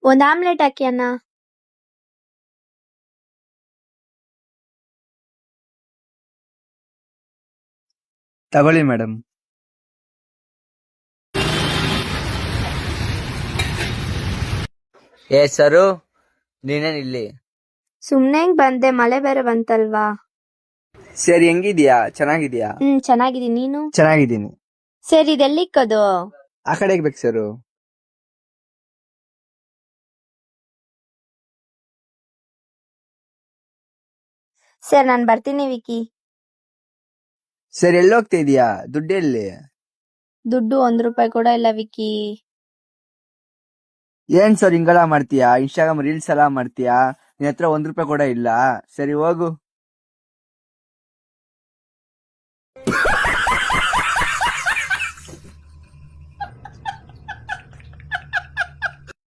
ಒಂದ್ ಆಮ್ಲೆಟ್ ಹಾಕಿ ಅಣ್ಣ. ತಗೊಳ್ಳಿ ಮೇಡಮ್. ಸರು, ನೀನೇನ್ ಇಲ್ಲಿ? ಸುಮ್ನೆ ಹಿಂಗ್ ಬಂದೆ, ಮಳೆ ಬೇರೆ ಬಂತಲ್ವಾ. ಸರಿ, ಹೆಂಗಿದ್ಯಾ? ಚೆನ್ನಾಗಿದ್ಯಾ? ಚೆನ್ನಾಗಿದ್ದೀನಿ, ನೀನು? ಚೆನ್ನಾಗಿದ್ದೀನಿ. ಸರಿ, ಇದೆಲ್ಲಿಕ್ಕದು? ಆ ಕಡೆಗೆ ಬೇಕು ಸರು. ಸರಿ, ನಾನ್ ಬರ್ತೀನಿ ವಿಕಿ. ಸರಿ, ಎಲ್ಲೋಗ್ತಾ ಇದೀಯಾ? ದುಡ್ಡು ಎಲ್ಲಿ? ದುಡ್ಡು 1 ರೂಪಾಯಿ ಕೂಡ ಇಲ್ಲ ವಿಕಿ. ಏನ್ ಸರ್ ಹಿಂಗೆಲ್ಲ ಮಾಡ್ತೀಯಾ? ಇನ್ಸ್ಟಾಗ್ರಾಮ್ ರೀಲ್ಸ್ ಎಲ್ಲ ಮಾಡ್ತೀಯಾ? ನಿನ್ ಹತ್ರ 1 ರೂಪಾಯಿ ಕೂಡ ಇಲ್ಲ? ಸರಿ ಹೋಗು.